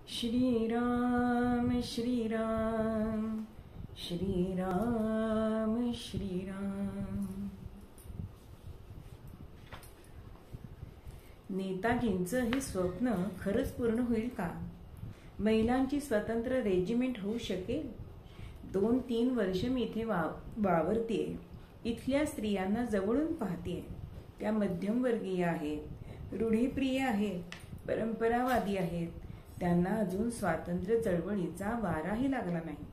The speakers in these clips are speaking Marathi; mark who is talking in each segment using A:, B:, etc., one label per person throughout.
A: श्रीराम श्रीराम श्रीराम श्रीराम। नेताजींचं हे स्वप्न खरंच पूर्ण होईल का? महिलांची स्वतंत्र रेजिमेंट होऊ शकेल? 2-3 वर्ष मी इथे वावरतेय. इथल्या स्त्रियांना जवळून पाहतेय. त्या मध्यमवर्गीय आहेत, रूढीप्रिय आहेत, परंपरावादी आहेत. त्यांना अजून स्वातंत्र्य चळवळीचा वाराही लागला नाही.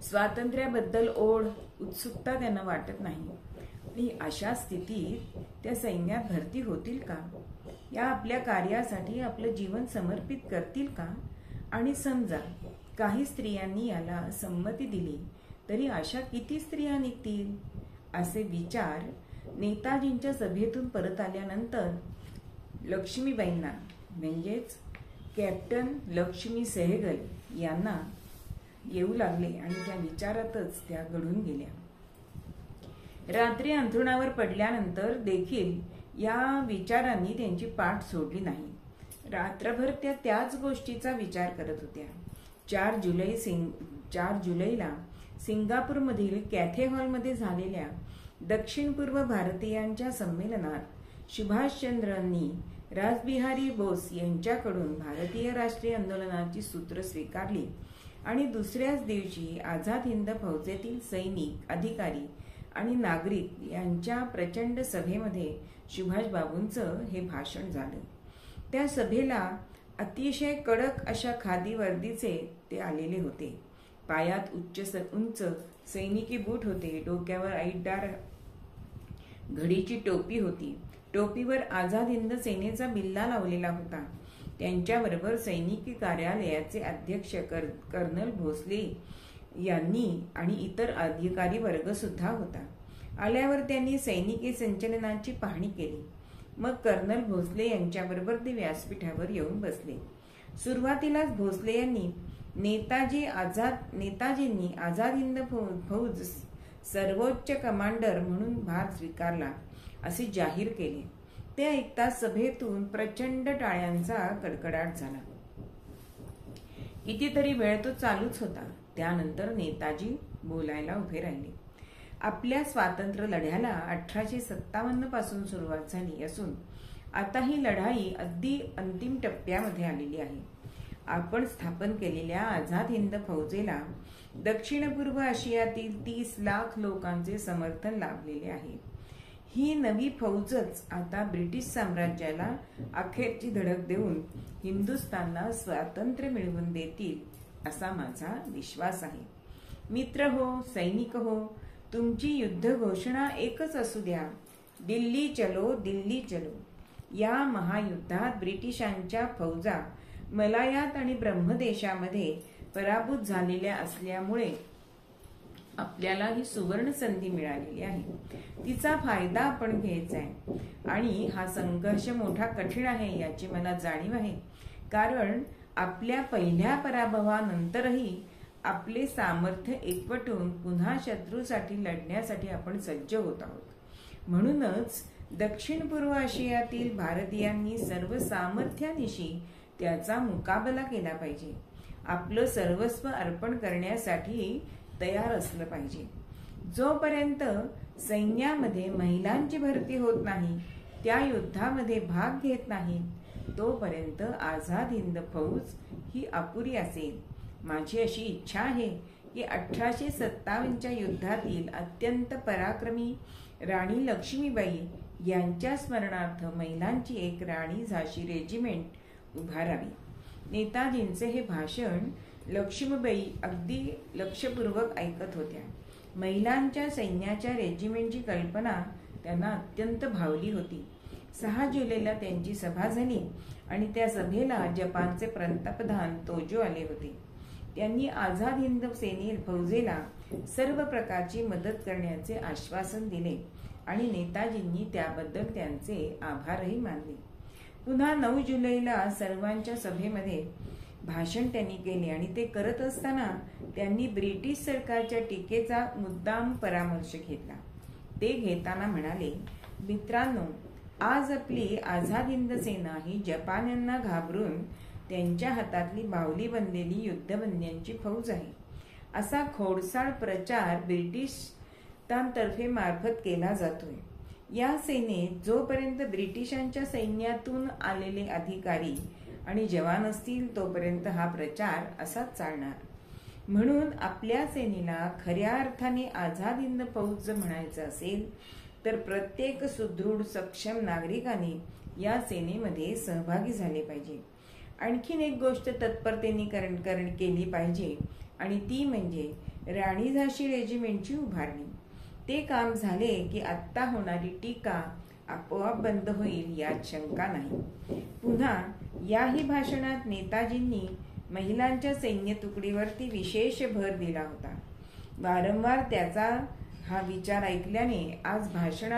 A: स्वातंत्र्याबद्दल ओढ, उत्सुकता त्यांना वाटत नाही. आणि अशा स्थितीत त्या सैन्यात भरती होतील का? या आपल्या कार्यासाठी आपलं जीवन समर्पित करतील का? आणि समजा काही स्त्रियांनी याला संमती दिली तरी अशा किती स्त्रिया निघतील? असे विचार नेताजींच्या सभेतून परत आल्यानंतर लक्ष्मीबाईंना, म्हणजेच कॅप्टन लक्ष्मी सेहगल यांना येऊ लागले आणि त्या विचारातच त्या घडून गेल्या. रात्री अंथरुणावर पडल्यानंतर देखील या विचारांनी त्यांची पाठ सोडली नाही. रात्रभर त्या त्याच गोष्टीचा विचार करत होत्या. 4 जुलैला सिंगापूरमधील कॅथे हॉलमध्ये झालेल्या दक्षिण पूर्व भारतीयांच्या संमेलनात सुभाषचंद्रांनी रासबिहारी बोस यांच्याकडून भारतीय राष्ट्रीय आंदोलनाची सूत्र स्वीकारली आणि दुसऱ्याच दिवशी आझाद हिंद फौजेतील सैनिक, अधिकारी आणि नागरिक यांच्या प्रचंड सभेमध्ये सुभाषबाबूंचं हे भाषण झालं. त्या सभेला अतिशय कडक अशा खादी वर्दीचे ते आलेले होते. पायात उंच सैनिकी बूट होते. डोक्यावर ऐटदार घडीची टोपी होती. टोपीवर आझाद हिंद सेनेचा बिल्ला लावलेला होता. त्यांच्याबरोबर सैनिकी कार्यालयाचे अध्यक्ष कर्नल भोसले यांनी आणि इतर अधिकारी वर्ग सुद्धा होता. आल्यावर त्यांनी सैनिकी संचलनाची पाहणी केली. मग कर्नल भोसले यांच्याबरोबर ते व्यासपीठावर येऊन बसले. सुरुवातीलाच भोसले यांनी नेताजींनी आझाद हिंद फौज सर्वोच्च कमांडर म्हणून भार स्वीकारला असे जाहीर केले. ते ऐकताच सभेतून प्रचंड टाळ्यांचा कडकडाट झाला. कितीतरी वेळ तो चालूच होता. त्यानंतर नेताजी बोलायला उभे राहिले. आपल्या स्वातंत्र्य लढ्याला 1857 पासून सुरुवात झाली असून आता ही लढाई अगदी अंतिम टप्प्यामध्ये आलेली आहे. आपण स्थापन केलेल्या आझाद हिंद फौजेला दक्षिण पूर्व आशियातील 30 लाख लोकांचे समर्थन लाभलेले आहे. ही नवी फौजच आता ब्रिटिश साम्राज्याला अखेरची धडक देऊन हिंदुस्थानला स्वातंत्र्य मिळवून देतील असा माझा विश्वास आहे. मित्र हो, सैनिक हो, तुमची युद्ध घोषणा एकच असू द्या, दिल्ली चलो, दिल्ली चलो. या महायुद्धात ब्रिटिशांच्या फौजा मलायात आणि ब्रह्मदेशामध्ये पराभूत झालेल्या असल्यामुळे आपल्याला ही सुवर्ण संधी मिळालेली आहे. तिचा फायदा आपण घ्यायचा आहे. आणि हा संघर्ष मोठा कठीण आहे याची मला जाणीव आहे. कारण आपल्या पहिल्या पराभवानंतरही आपले सामर्थ्य एकवटून पुन्हा शत्रूसाठी लढण्यासाठी आपण सज्ज होत आहोत. म्हणूनच दक्षिण पूर्व आशियातील भारतीयांनी सर्व सामर्थ्यानिशी त्याचा मुकाबला केला पाहिजे. आपलं सर्वस्व अर्पण करण्यासाठी तयार असलं पाहिजे. जोपर्यंत सैन्यामध्ये महिलांची भरती होत नाही, त्या युद्धामध्ये भाग घेत नाहीत, तोपर्यंत आझाद हिंद फौज ही अपुरी असेल. माझी अशी इच्छा आहे की 1857च्या युद्धातील अत्यंत पराक्रमी राणी लक्ष्मीबाई यांच्या स्मरणार्थ महिलांची एक राणी झाशी रेजिमेंट उभारावी. नेताजींचे हे भाषण लक्ष्मीबाई अगदी लक्षपूर्वक ऐकत होत्या. महिलांच्या सैन्याच्या रेजिमेंटची कल्पना त्यांना अत्यंत भावली होती. 6 जुलैला त्यांची सभा झाली आणि त्या सभेला जपानचे पंतप्रधान तोजो आले होते. त्यांनी आझाद हिंद फौजेला सर्व प्रकारची मदत करण्याचे आश्वासन दिले आणि नेताजींनी त्याबद्दल त्यांचे आभारही मानले. पुन्हा 9 जुलैला सर्वांच्या सभेमध्ये भाषण त्यांनी केले आणि ते करत असताना त्यांनी ब्रिटिश सरकारच्या टीकेचा मुद्दाम परामर्श घेतला. ते घेताना म्हणाले, मित्रांनो, आज आपली आझाद हिंद सेना ही जपान्यांना घाबरून त्यांच्या हातातली बाहुली बनलेली युद्धबंद्यांची फौज आहे असा खोडसाळ प्रचार ब्रिटिशांतर्फे मार्फत केला जातोय. या सेनेत जोपर्यंत ब्रिटिशांच्या सैन्यातून आलेले अधिकारी आणि जवान असतील तोपर्यंत हा प्रचार असाच चालणार. म्हणून आपल्या सेनेला खऱ्या अर्थाने आझाद हिंद फौज म्हणायचं असेल तर प्रत्येक सुदृढ सक्षम नागरिकाने या सेनेमध्ये सहभागी झाले पाहिजे. आणखीन एक गोष्ट तत्परतेने केली पाहिजे आणि ती म्हणजे राणी झाशी रेजिमेंटची उभारणी. ते काम झाले की आत्ता होणारी टीका आपोआप बंद होईल यात शंका नाही. पुन्हा याही भाषणात नेताजींनी महिलांच्या सैन्य तुकडीवरती विशेष भर दिला होता. वारंवार त्याचा हा विचार ऐकल्याने आज भाषण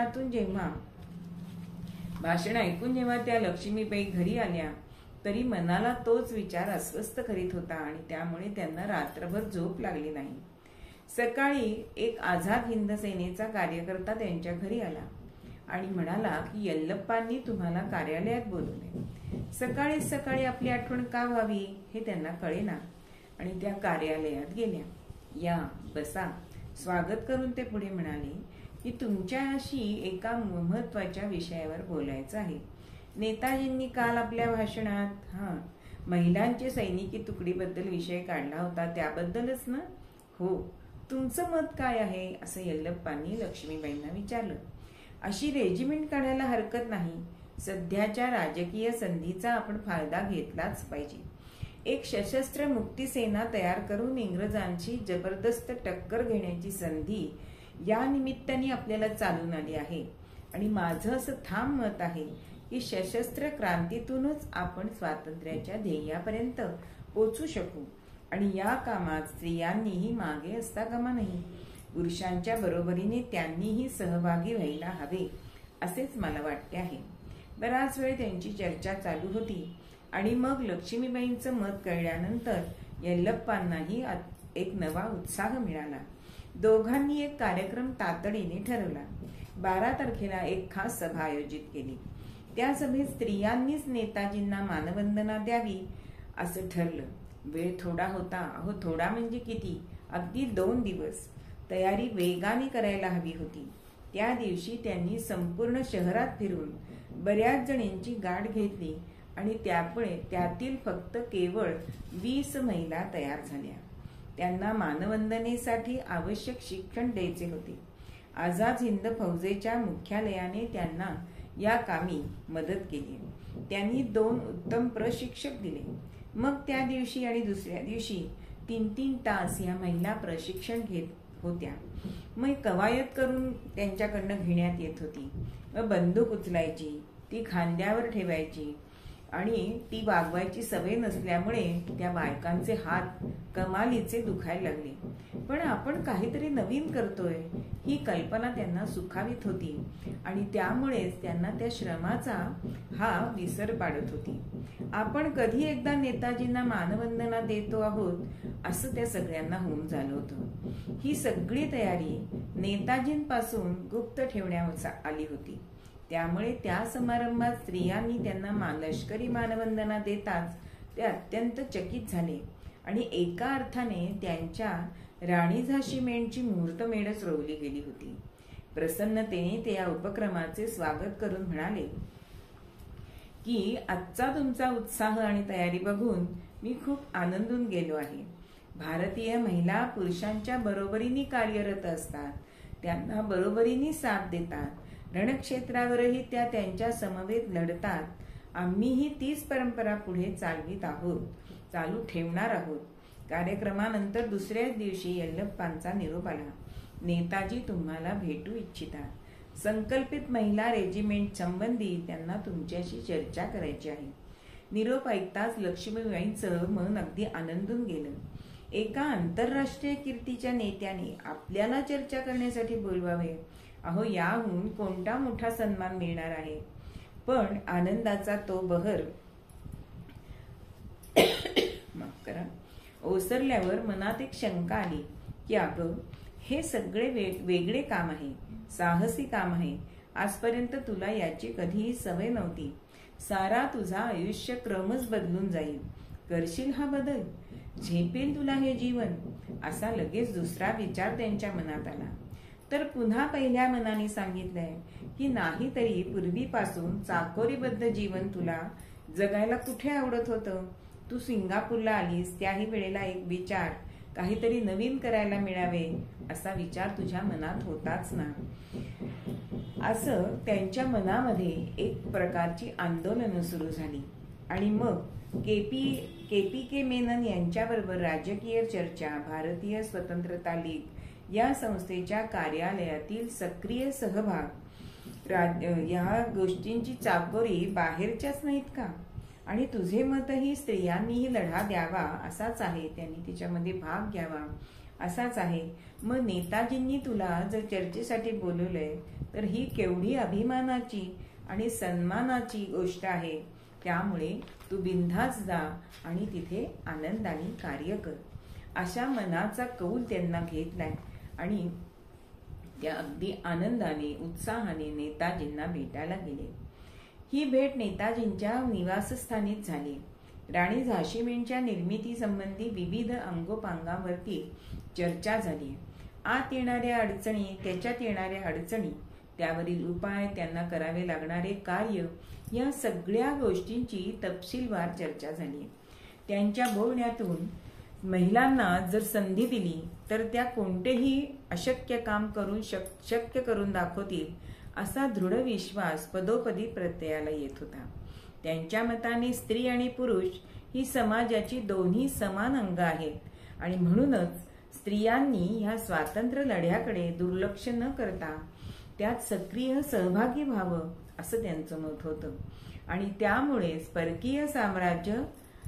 A: ऐकून जेव्हा त्या लक्ष्मीबाई घरी आल्या तरी मनाला तोच विचार अस्वस्थ करीत होता आणि त्यामुळे त्यांना रात्रभर झोप लागली नाही. सकाळी एक आझाद हिंद सेनेचा कार्यकर्ता त्यांच्या घरी आला आणि म्हणाला की यल्लप्पांनी तुम्हाला कार्यालयात बोलवले. सकाळी आपली आठवण का व्हावी हे त्यांना कळेना आणि त्या कार्यालयात गेल्या. या बसा. स्वागत करून ते पुढे म्हणाले की तुमच्याशी एका महत्वाच्या विषयावर बोलायचं आहे. नेताजींनी काल आपल्या भाषणात महिलांची सैनिकी तुकडीबद्दल विषय काढला होता त्याबद्दलच ना? हो. तुमचं मत काय आहे असं यल्लप्पांनी लक्ष्मीबाईंना विचारलं. अशी रेजिमेंट काढायला हरकत नाही. सध्याच्या राजकीय संधीचा आपण फायदा घेतलाच पाहिजे. एक सशस्त्र मुक्ती सेना तयार करून इंग्रजांची जबरदस्त टक्कर घेण्याची संधी या निमित्ताने आपल्याला चालून आली आहे आणि माझं असं ठाम मत आहे की सशस्त्र क्रांतीतूनच आपण स्वातंत्र्याच्या ध्येयापर्यंत पोचू शकू आणि या कामात स्त्रियांनीही मागे असता कामा नये. पुरुषांच्या बरोबरीने त्यांनीही सहभागी व्हायला हवे असेच मला वाटते आहे. बराच वेळ त्यांची चर्चा चालू होती आणि मग लक्ष्मीबाईंचं मत कळल्यानंतर यल्लप्पांनाही एक नवा उत्साह मिळाला. दोघांनी एक कार्यक्रम तातडीने ठरवला. 12 तारखेला एक खास सभा आयोजित केली. त्या सभेत स्त्रियांनीच नेताजींना मानवंदना द्यावी असं ठरलं. वेळ थोडा होता. थोडा म्हणजे किती, अगदी 2 दिवस. तयारी वेगाने करायला हवी होती. त्या दिवशी त्यांनी संपूर्ण शहरात फिरून बऱ्याच जणींची गाठ घेतली आणि त्यातील फक्त केवळ 20 महिला तयार झाल्या. त्यांना मानवंदनेसाठी आवश्यक शिक्षण द्यायचे होते. आझाद हिंद फौजेच्या मुख्यालयाने त्यांना या कामी मदत केली. त्यांनी 2 उत्तम प्रशिक्षक दिले. मग त्या दिवशी आणि दुसऱ्या दिवशी 3-3 तास या महिला प्रशिक्षण घेत होत्या. मग कवायत करून त्यांच्याकडनं घेण्यात येत होती. बंदूक उचलायची, ती खांद्यावर ठेवायची आणि ती वागवायची सवय नसल्यामुळे त्या बायकांचे हात कमालीचे दुखायला लागले. पण आपण काहीतरी नवीन करतोय ही कल्पना त्यांना सुखावीत होती आणि त्यामुळेच त्यांना त्या श्रमाचा विसर पाडत होती. आपण कधी एकदा नेताजींना मानवंदना देतो आहोत असं त्या सगळ्यांना होऊन झालं होतं. ही सगळी तयारी नेताजींपासून गुप्त ठेवण्यात आली होती. त्यामुळे त्या समारंभात स्त्रियांनी त्यांना लष्करी मानवंदना देताच ते अत्यंत चकित झाले आणि एका अर्थाने त्यांच्या राणी झाशीमेंटची मुहूर्तमेढच रोवली गेली होती. प्रसन्नतेने ते या उपक्रमाचे स्वागत करून म्हणाले की आजचा तुमचा उत्साह आणि तयारी बघून मी खूप आनंदून गेलो आहे. भारतीय महिला पुरुषांच्या बरोबरीने कार्यरत असतात. त्यांना बरोबरीने साथ देतात. रणक्षेत्रावरही त्या त्यांच्या समवेत लढतात. आम्हीही तीच परंपरा पुढे चालू ठेवणार आहोत. कार्यक्रमानंतर दुसऱ्याच दिवशी यल्लप्पांचा निरोप आला. नेताजी तुम्हाला भेटू इच्छितात. संकल्पित महिला रेजिमेंट संबंधी त्यांना तुमच्याशी चर्चा करायची आहे. निरोप ऐकताच लक्ष्मीबाईंचं मन अगदी आनंदून गेलं. एका आंतरराष्ट्रीय कीर्तीच्या नेत्याने आपल्याला चर्चा करण्यासाठी बोलवावे, याहून कोणता मोठा सन्मान मिळणार आहे. पण आनंदाचा तो बहर ओसरल्यावर मनात एक शंका आली की हे सगळे वेगळे काम आहे, साहसी काम आहे. आजपर्यंत तुला याची कधीही सवय नव्हती. सारा तुझा आयुष्य क्रमच बदलून जाईल. करशील हा बदल? झेपेल तुला हे जीवन? असा लगेच दुसरा विचार त्यांच्या मनात आला. तर पुन्हा पहिल्या मनाने सांगितलंय की नाही तरी पूर्वीपासून चाकोरीबद्ध जीवन तुला जगायला कुठे आवडत होतं? तू सिंगापूरला आलीस त्याही वेळेला एक विचार, काहीतरी नवीन करायला मिळावे असा विचार तुझ्या मनात होताच ना. असं त्यांच्या मनामध्ये एक प्रकारची आंदोलनं सुरू झाली. आणि मग के मेनन यांच्याबरोबर राजकीय चर्चा, भारतीय स्वतंत्रता लीग या संस्थेच्या कार्यालयातील सक्रिय सहभाग, या गोष्टींची चाकोरी बाहेरच्याच नाहीत का? आणि तुझे मतही स्त्रियांनीही लढा द्यावा असाच आहे, त्यांनी तिच्यामध्ये भाग घ्यावा असाच आहे. मग नेताजींनी तुला जर चर्चेसाठी बोलवलंय तर ही केवढी अभिमानाची आणि सन्मानाची गोष्ट आहे. त्यामुळे तू बिनधास्त जा आणि तिथे आनंदाने कार्य कर. अशा मनाचा कौल त्यांना घेतलाय आणि त्या अगदी आनंदाने उत्साहाने नेताजींना भेटायला गेले. ही भेट नेताजींच्या निवासस्थानीच झाली. राणी झाशीबेनच्या निर्मिती संबंधी विविध अंगोपांगांवरती चर्चा झाली. आत येणाऱ्या अडचणी, त्याच्यात येणाऱ्या अडचणी, त्यावरील उपाय, त्यांना करावे लागणारे कार्य, या सगळ्या गोष्टींची तपशीलवार चर्चा झाली. त्यांच्या बोलण्यातून महिलांना जर संधी दिली तर त्या कोणतेही अशक्य काम करून शक्य करून दाखवतील असा दृढ विश्वास पदोपदी प्रत्ययाला येत होता. त्यांच्या मताने स्त्री आणि पुरुष ही समाजाची दोन्ही समान अंग आहेत आणि म्हणूनच स्त्रियांनी ह्या स्वातंत्र्य लढ्याकडे दुर्लक्ष न करता त्यात सक्रिय सहभागी व्हावं असं त्यांचं मत होतं. आणि त्यामुळेच परकीय साम्राज्य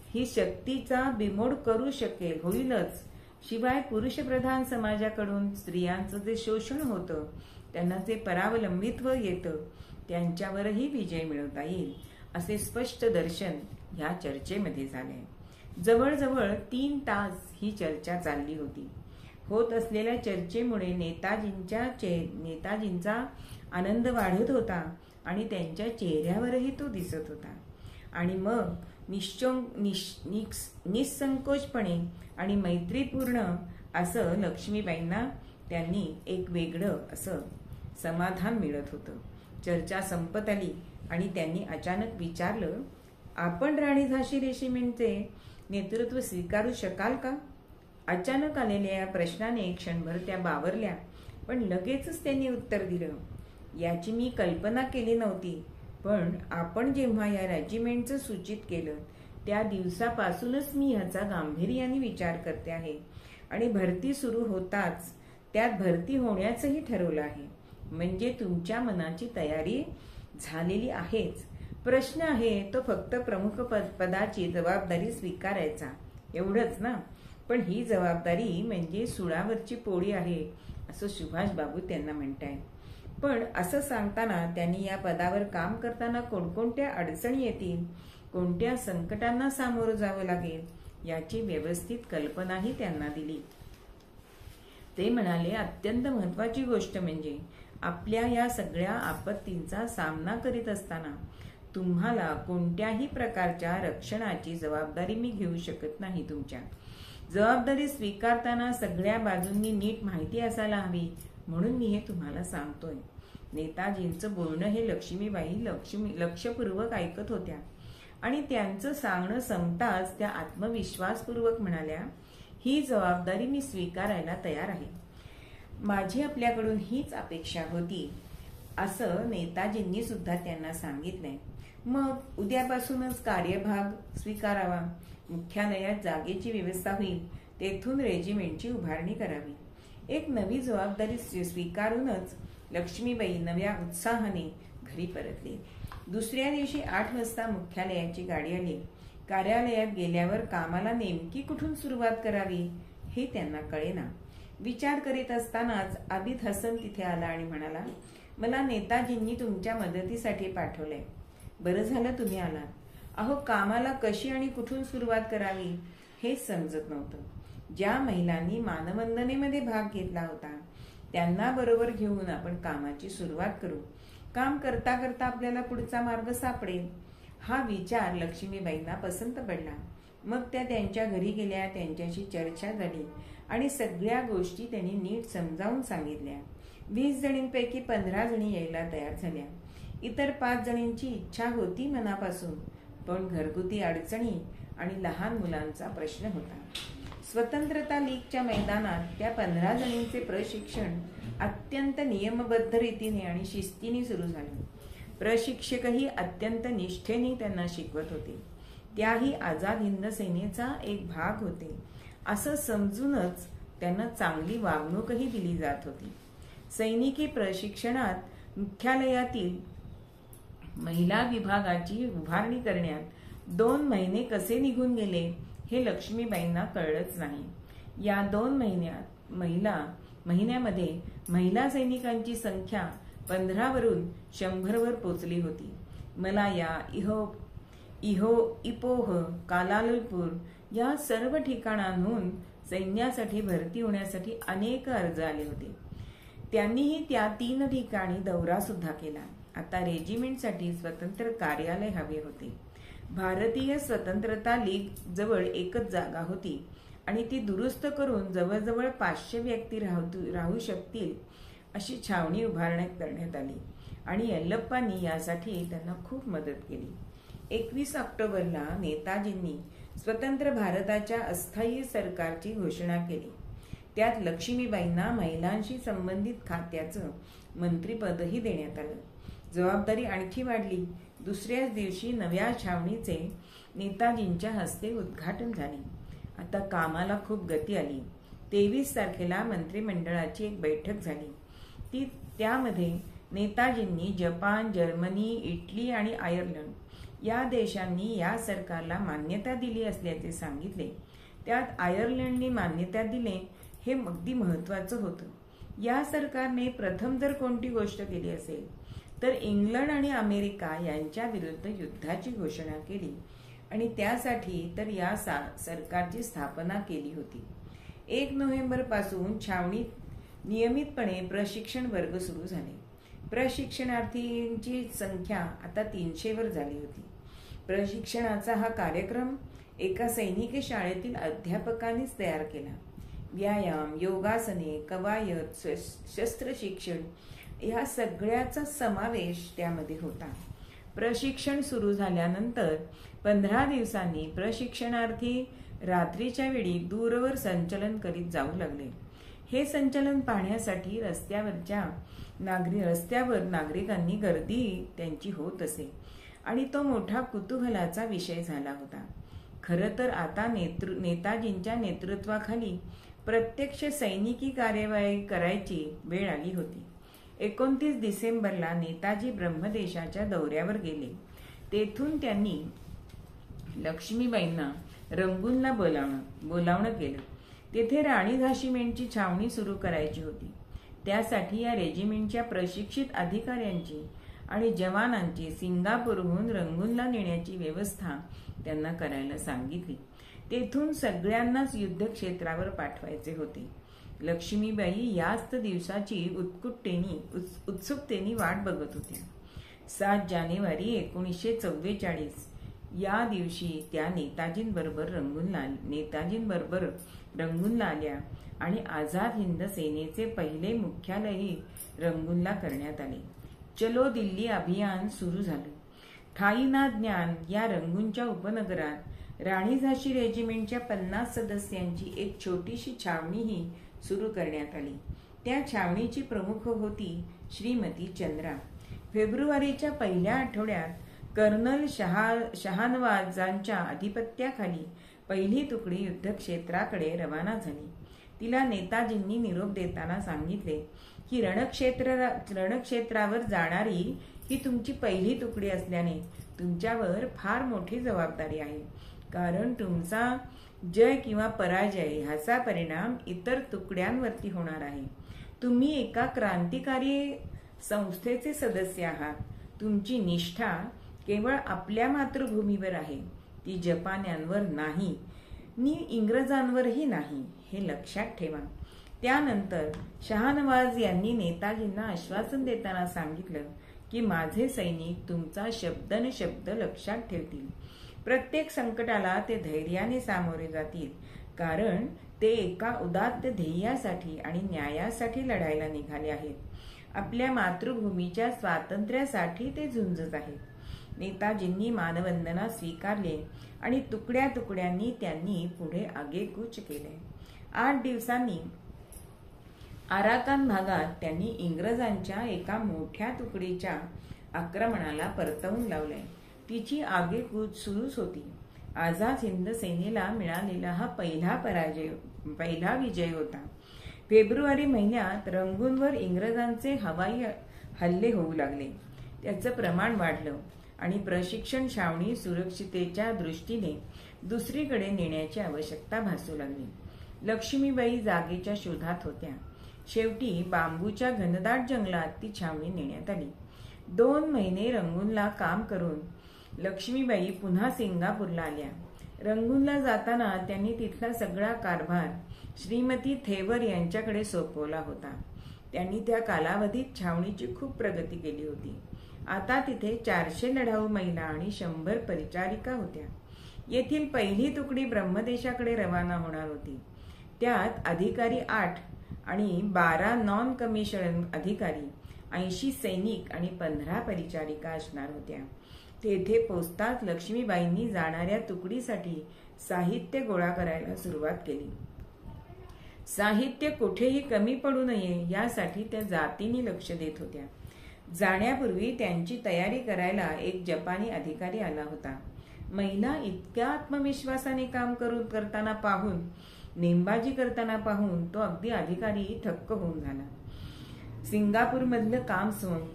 A: ही शक्तीचा बिमोड करू शकेल, होईलच. शिवाय पुरुषप्रधान समाजाकडून स्त्रियांचं जे शोषण होतं, त्यांना जे परावलंबित्व येतं, त्यांच्यावरही विजय मिळवता येईल असे स्पष्ट दर्शन ह्या चर्चेमध्ये झाले. जवळजवळ 3 तास ही चर्चा चालली होती. होत असलेल्या चर्चेमुळे नेताजींचा आनंद वाढत होता आणि त्यांच्या चेहऱ्यावरही तो दिसत होता. आणि मग निसंकोचपणे आणि मैत्रीपूर्ण असं लक्ष्मीबाईंना त्यांनी एक वेगळं असं समाधान मिळत होतं. चर्चा संपत आली आणि त्यांनी अचानक विचारलं, आपण राणी झाशी रेशीमेंचे नेतृत्व स्वीकारू शकाल का? अचानक आलेल्या या प्रश्नाने क्षणभर त्या बावरल्या, पण लगेचच त्यांनी उत्तर दिलं, याची मी कल्पना केली नव्हती, पण आपण जेव्हा या रेजिमेंटचं सूचित केलं त्या दिवसापासूनच मी ह्याचा गांभीर्याने विचार करते आहे आणि भरती सुरू होताच त्यात भरती होण्याचंही ठरवलं आहे. म्हणजे तुमच्या मनाची तयारी झालेली आहेच. प्रश्न आहे तो फक्त प्रमुख पदाची जबाबदारी स्वीकारायचा, एवढंच ना. पण ही जबाबदारी म्हणजे सुळावरची पोळी आहे असं सुभाष बाबू त्यांना म्हणतायत. पण असं सांगताना त्यांनी या पदावर काम करताना कोणकोणत्या अडचणी येतील, कोणत्या संकटांना सामोरं जावं लागेल याची व्यवस्थित कल्पनाही त्यांना दिली. ते म्हणाले, अत्यंत महत्वाची गोष्ट म्हणजे आपल्या या सगळ्या आपत्तींचा सामना करीत असताना तुम्हाला कोणत्याही प्रकारच्या रक्षणाची जबाबदारी मी घेऊ शकत नाही. तुमच्या जबाबदारी स्वीकारताना सगळ्या बाजूंनी नीट माहिती असायला हवी, म्हणून मी हे तुम्हाला सांगतोय. नेताजींचं बोलणं हे लक्ष्मीबाई लक्षपूर्वक ऐकत होत्या आणि त्यांचं सांगणं संपताच त्या आत्मविश्वासपूर्वक म्हणाल्या, ही जबाबदारी मी स्वीकारायला तयार आहे. माझी आपल्याकडून हीच अपेक्षा होती असं नेताजींनी सुद्धा त्यांना सांगितलंय. मग उद्यापासूनच कार्यभाग स्वीकारावा. मुख्यालयात जागेची व्यवस्था होईल, तेथून रेजिमेंटची उभारणी करावी. एक नवी जबाबदारी स्वीकारूनच लक्ष्मीबाई नव्या उत्साहाने घरी परतली. दुसऱ्या दिवशी 8 वाजता मुख्यालयाची गाडी आली. कार्यालयात गेल्यावर कामाला नेमकी कुठून सुरुवात करावी हे त्यांना कळेना. विचार करीत असतानाच आबिद हसन तिथे आला आणि म्हणाला, मला नेताजींनी तुमच्या मदतीसाठी पाठवलंय. बरं झालं तुम्ही आलात. अहो, कामाला कशी आणि कुठून सुरुवात करावी हेच समजत नव्हतं. ज्या महिलांनी मानवंदनेमध्ये भाग घेतला होता त्यांना बरोबर घेऊन आपण कामाची सुरुवात करू. काम करता करता आपल्याला पुढचा मार्ग सापडेल. हा विचार लक्ष्मीबाईंना पसंत पडला. मग त्या त्यांच्या घरी गेल्या, त्यांच्याशी चर्चा झाली आणि सगळ्या गोष्टी त्यांनी नीट समजावून सांगितल्या. 20 जणींपैकी 15 जणी यायला तयार झाल्या. इतर 5 जणींची इच्छा होती मनापासून, पण घरगुती अडचणी आणि लहान मुलांचा प्रश्न होता. स्वतंत्रता लीगच्या मैदानात त्या 15 जणींचे प्रशिक्षण अत्यंत नियमबद्ध रीतीने आणि शिस्तीने सुरू झाले. प्रशिक्षकही अत्यंत निष्ठेने त्यांना शिकवत होते. त्याही आझाद हिंद सेनेचा एक भाग होते असं समजूनच त्यांना चांगली वागणूकही दिली जात होती. सैनिकी प्रशिक्षणात मुख्यालयातील महिला विभागाची उभारणी करण्यात 2 महिने कसे निघून गेले हे लक्ष्मीबाईंना कळलंच नाही. या 2 महिन्यामध्ये महिला सैनिकांची संख्या 15 वरून 100 वर पोचली होती. मलाया, इपोह, कालालपूर या सर्व ठिकाणांहून सैन्यासाठी भरती होण्यासाठी अनेक अर्ज आले होते. त्यांनीही त्या 3 ठिकाणी दौरा सुद्धा केला. आता रेजिमेंटसाठी स्वतंत्र कार्यालय हवे होते. भारतीय स्वतंत्रता लीग जवळ एकच जागा होती आणि ती दुरुस्त करून जवळजवळ 500 व्यक्ती राहू शकतील अशी छावणी करण्यात आली आणि यल्लप्पांनी यासाठी त्यांना खूप मदत केली. 21 ऑक्टोबरला नेताजींनी स्वतंत्र भारताच्या अस्थायी सरकारची घोषणा केली. त्यात लक्ष्मीबाईंना महिलांशी संबंधित खात्याचं मंत्रीपदही देण्यात आलं. जबाबदारी आणखी वाढली. दुसऱ्याच दिवशी नव्या छावणीचे नेताजींच्या हस्ते उद्घाटन झाले. आता कामाला खूप गती आली. 23 तारखेला मंत्रिमंडळाची एक बैठक झाली. त्यामध्ये नेताजींनी जपान, जर्मनी, इटली आणि आयर्लंड या देशांनी या सरकारला मान्यता दिली असल्याचे सांगितले. त्यात आयर्लंडने मान्यता दिले हे अगदी महत्वाचं होतं. या सरकारने प्रथम जर कोणती गोष्ट केली असेल तर इंग्लंड आणि अमेरिका यांच्या विरुद्ध युद्धाची घोषणा केली आणि त्यासाठी तर या सरकारची स्थापना केली होती. 1 नोव्हेंबर पासून छावणीत नियमितपणे प्रशिक्षण वर्ग सुरू झाले. प्रशिक्षणार्थींची संख्या आता 300 वर झाली होती. प्रशिक्षणाचा हा कार्यक्रम एका सैनिकी शाळेतील अध्यापकांनीच तयार केला. व्यायाम, योगासने, कवायत, शस्त्र शिक्षण या सगळ्याचा समावेश त्यामध्ये होता. प्रशिक्षण सुरू झाल्यानंतर 15 दिवसांनी प्रशिक्षणार्थी रात्रीच्या वेळी दूरवर संचलन करीत जाऊ लागले. हे संचलन पाहण्यासाठी रस्त्यावर नागरिकांनी गर्दी त्यांची होत असे आणि तो मोठा कुतूहलाचा विषय झाला होता. खरं तर आता नेताजींच्या नेतृत्वाखाली प्रत्यक्ष सैनिकी कार्यवाही करायची वेळ आली होती. 29 डिसेंबरला नेताजी ब्रह्मदेशाच्या दौऱ्यावर गेले. तेथून त्यांनी लक्ष्मीबाईंना रंगूनला बोलावणं केलं. तेथे राणी झाशीमेंटची छावणी सुरू करायची होती. त्यासाठी या रेजिमेंटच्या प्रशिक्षित अधिकाऱ्यांची आणि जवानांची सिंगापूरहून रंगूनला नेण्याची व्यवस्था त्यांना करायला सांगितली. तेथून सगळ्यांनाच युद्धक्षेत्रावर पाठवायचे होते. लक्ष्मीबाई याच दिवसाची उत्सुकतेने वाट बघत होत्या. 7 जानेवारी 1944 या दिवशी त्या नेताजींबरोबर रंगूनला आल्या आणि आझाद हिंद सेनेचे पहिले मुख्यालयही रंगूनला करण्यात आले. चलो दिल्ली अभियान सुरू झालं. ठाई ना ज्ञान या रंगूनच्या उपनगरात राणी झाशी रेजिमेंटच्या 50 सदस्यांची एक छोटीशी छावणीही सुरू करण्यात आली. त्या छावणीची प्रमुख होती श्रीमती चंद्रा. फेब्रुवारीच्या पहिल्या आठवड्यात कर्नल शहानवाजांच्या अधिपत्याखाली पहिली तुकडी युद्धक्षेत्राकडे रवाना झाली. तिला नेताजींनी निरोप देताना सांगितले की रणक्षेत्रावर जाणारी ही तुमची पहिली तुकडी असल्याने तुमच्यावर फार मोठी जबाबदारी आहे, कारण तुमचा जय किंवा पराजय ह्याचा परिणाम इतर तुकड्यांवरती होणार आहे. तुम्ही एका क्रांतिकारी संस्थेचे सदस्य आहात. तुमची निष्ठा केवळ आपल्या मातृभूमीवर आहे, ती जपान्यांवर नाही नि इंग्रजांवरही नाही, हे लक्षात ठेवा. त्यानंतर शहानवाज यांनी नेताजींना आश्वासन देताना सांगितलं की माझे सैनिक तुमचा शब्द न शब्द लक्षात ठेवतील. प्रत्येक संकटाला ते धैर्याने सामोरे जातील, कारण ते एका उदात्त ध्येयासाठी आणि न्यायासाठी लढायला निघाले आहेत. आपल्या मातृभूमीच्या स्वातंत्र्यासाठी ते झुंजत आहेत. नेताजींनी मानवंदना स्वीकारले आणि तुकड्या तुकड्यांनी त्यांनी पुढे आगेकूच केले. 8 दिवसांनी आराकान भागात त्यांनी इंग्रजांच्या एका मोठ्या तुकडीच्या आक्रमणाला परतवून लावले. तिची आगेकूच सुरूच होती. आझाद हिंद सेनेला मिळालेला हा पहिला विजय होता. फेब्रुवारी महिन्यात रंगूनवर इंग्रजांचे हवाई हल्ले होऊ लागले. त्याचं प्रमाण वाढलं आणि प्रशिक्षण छावणी सुरक्षितेच्या दृष्टीने दुसरीकडे नेण्याची आवश्यकता भासू लागली. लक्ष्मीबाई जागेच्या शोधात होत्या. शेवटी बांबूच्या घनदाट जंगलात ती छावणी नेण्यात आली. 2 महिने रंगूनला काम करून लक्ष्मीबाई पुन्हा सिंगापूरला आल्या. रंगूनला जाताना त्यांनी तिथला सगळा कारभार श्रीमती थेवर यांच्याकडे सोपवला होता. त्यांनी त्या कालावधीत छावणीची खूप प्रगती केली होती. आता तिथे 400 लढाऊ महिला आणि 100 परिचारिका होत्या. येथील पहिली तुकडी ब्रह्मदेशाकडे रवाना होणार होती. त्यात अधिकारी 8 आणि 12 नॉन कमिशन अधिकारी, 80 सैनिक आणि 15 परिचारिका असणार होत्या. तेथे पोचताच लक्ष्मीबाईंनी जाणाऱ्या तुकडीसाठी साहित्य गोळा करायला सुरुवात केली. साहित्य कुठेही कमी पडू नये यासाठी त्या जातीने लक्ष देत होत्या. जाण्यापूर्वी त्यांची तयारी करायला एक जपानी अधिकारी आला होता. महिला इतक्या आत्मविश्वासाने काम करताना पाहून, नेमबाजी करताना पाहून तो अगदी अधिकारी थक्क होऊन झाला. सिंगापूरमधलं काम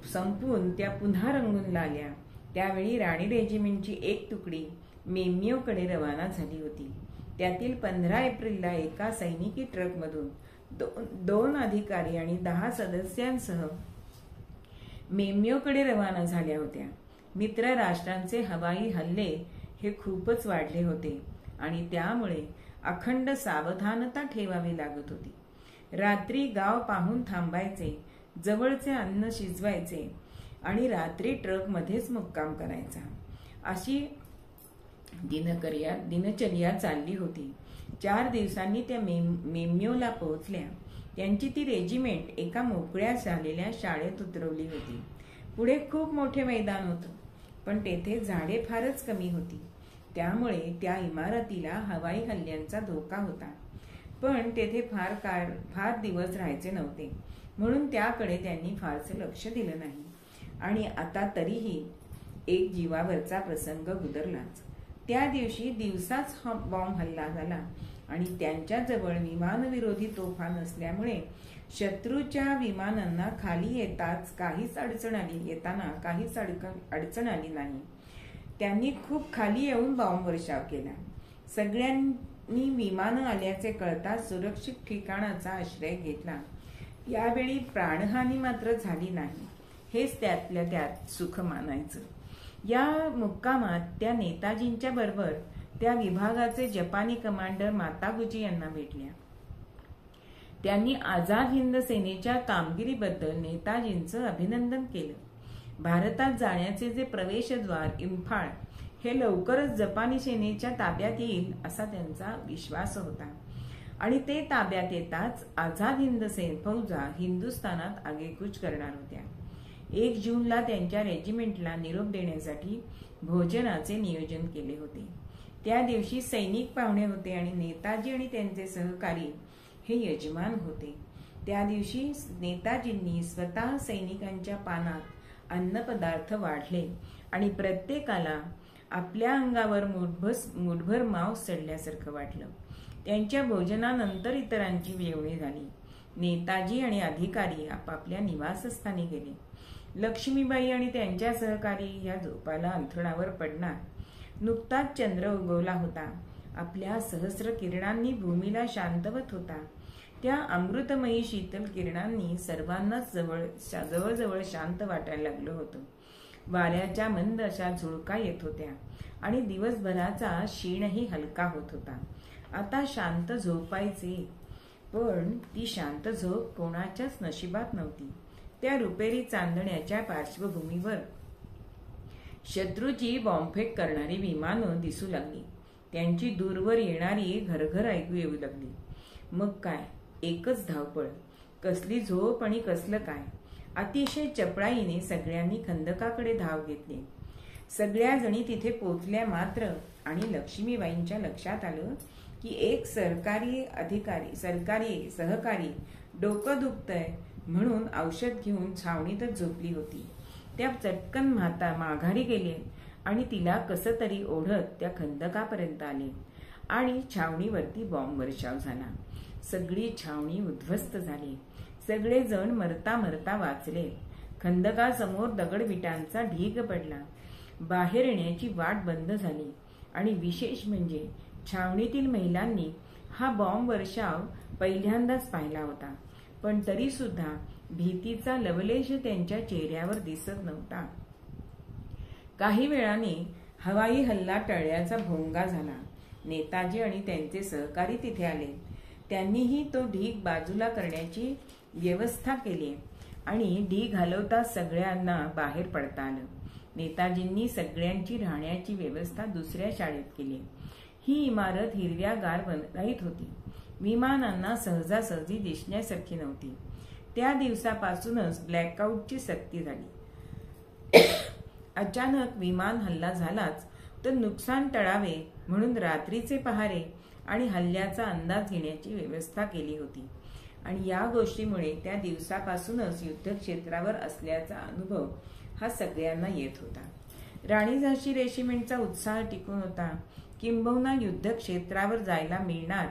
A: संपवून त्या पुन्हा रंगूनला आल्या. त्यावेळी राणी रेजिमेंटची एक तुकडी मेम्योकडे रवाना झाली होती. त्यातील 15 एप्रिलला एका सैनिकी ट्रकमधून 2 अधिकारी आणि 10 सदस्यांसह मेम्योकडे रवाना झाल्या होत्या. मित्र राष्ट्रांचे हवाई हल्ले हे खूपच वाढले होते आणि त्यामुळे अखंड सावधानता ठेवावी लागत होती. रात्री गाव पाहून थांबायचे, जवळचे अन्न शिजवायचे आणि रात्री ट्रकमध्येच मुक्काम करायचा, अशी दिनचर्या चालली होती. 4 दिवसांनी त्या मेम्योला पोहोचल्या. त्यांची ती रेजिमेंट एका मोकळ्या झालेल्या शाळेत उतरवली होती. पुढे खूप मोठे मैदान होतं, पण तेथे झाडे फारच कमी होती. त्यामुळे त्या इमारतीला हवाई हल्ल्यांचा धोका होता. पण तेथे फार दिवस राहायचे नव्हते, म्हणून त्याकडे त्यांनी फारसे लक्ष दिलं नाही. आणि आता तरीही एक जीवावरचा प्रसंग गुदरलाच. त्या दिवशी दिवसाच बॉम्ब हल्ला झाला आणि त्यांच्याजवळ विमानविरोधी तोफा नसल्यामुळे शत्रूच्या विमानांना खाली येताना काहीच अडचण आली नाही. त्यांनी खूप खाली येऊन बॉम्ब वर्षाव केला. सगळ्यांनी विमानं आल्याचे कळताच सुरक्षित ठिकाणाचा आश्रय घेतला. यावेळी प्राणहानी मात्र झाली नाही, हेच त्यातल्या त्यात सुख मानायचं. या मुक्कामात त्या नेताजींच्या बरोबर त्या विभागाचे जपानी कमांडर मातागुची यांना भेटल्या. त्यांनी आझाद हिंद सेनेच्या कामगिरीबद्दल नेताजींचं अभिनंदन केलं. भारतात जाण्याचे जे प्रवेशद्वार इम्फाळ हे लवकरच जपानी सेनेच्या ताब्यात येईल असा त्यांचा विश्वास होता आणि ते ताब्यात येताच आझाद हिंद फौजा हिंदुस्थानात आगेकूच करणार होत्या. 1 जूनला त्यांच्या रेजिमेंटला निरोप देण्यासाठी भोजनाचे नियोजन केले होते. त्या दिवशी सैनिक पाहुणे होते आणि नेताजी आणि त्यांचे सहकारी हे यजमान होते. त्या दिवशी नेताजींनी स्वतः सैनिकांच्या पानात अन्नपदार्थ वाढले आणि प्रत्येकाला आपल्या अंगावर मुठभर मांस चढल्यासारखं वाटलं. त्यांच्या भोजनानंतर इतरांची जेवणे झाली. नेताजी आणि अधिकारी आपापल्या निवासस्थानी गेले. लक्ष्मीबाई आणि त्यांच्या सहकारी या झोपाला अंथरुणावर पडणार. नुकताच चंद्र उगवला होता. आपल्या सहस्र किरणांनी भूमीला शांतवत होता. त्या अमृतमयी शीतल किरणांनी सर्वांनाच जवळजवळ शांत वाटायला लागलं होतं. वाऱ्याच्या मंद अशा झुळका येत होत्या आणि दिवसभराचा क्षीणही हलका होत होता. आता शांत झोपायचे, पण ती शांत झोप कोणाच्याच नशिबात नव्हती. त्या रुपेरी चांदण्याच्या पार्श्वभूमीवर शत्रूची बॉम्बफेक करणारी विमानं दिसू लागली. त्यांची दूरवर येणारी घरघर ऐकू येऊ लागली. मग काय, एकच धावपळ, कसली झोप आणि कसलं काय. अतिशय चपळाईने सगळ्यांनी खंदकाकडे धाव घेतली. सगळ्या जणी तिथे पोचल्या मात्र आणि लक्ष्मीबाईंच्या लक्षात आलं की एक सरकारी सहकारी डोकं दुखतंय म्हणून औषध घेऊन छावणीतच झोपली होती. त्या चटकन माघारी गेले आणि तिला कसं तरी ओढत त्या खंदकापर्यंत आले आणि छावणीवरती बॉम्ब वर्षाव झाला. सगळी छावणी उद्ध्वस्त झाली. सगळे जण मरता मरता वाचले. खंदकासमोर दगडविटांचा ढीग पडला. बाहेर येण्याची वाट बंद झाली आणि विशेष म्हणजे छावणीतील महिलांनी हा बॉम्ब वर्षाव पहिल्यांदाच पाहिला होता. पण तरी सुद्धा भीतीचा लवलेश त्यांच्या चेहऱ्यावर दिसत नव्हता. काही वेळाने हवाई हल्ला टळल्याचा भोंगा झाला. नेताजी आणि त्यांचे सहकारी तिथे आले. त्यांनीही तो ढीग बाजूला करण्याची व्यवस्था केली आणि ढीग हलवता सगळ्यांना बाहेर पडता आलं. नेताजींनी सगळ्यांची राहण्याची व्यवस्था दुसऱ्या शाळेत केली. ही इमारत हिरव्यागार बनराईत होती. विमानांना सहजासहजी दिसण्यासारखी नव्हती. त्या दिवसापासूनच ब्लॅकआउटची सक्ती झाली. अचानक विमान हल्ला झालाच तर नुकसान टळावे म्हणून रात्रीचे पहारे आणि हल्ल्याचा अंदाज घेण्याची व्यवस्था केली होती. आणि या गोष्टीमुळे त्या दिवसापासूनच युद्धक्षेत्रावर असल्याचा अनुभव हा सगळ्यांना येत होता. राणी झाशी रेजिमेंटचा उत्साह टिकून होता. किंबहुना युद्धक्षेत्रावर जायला मिळणार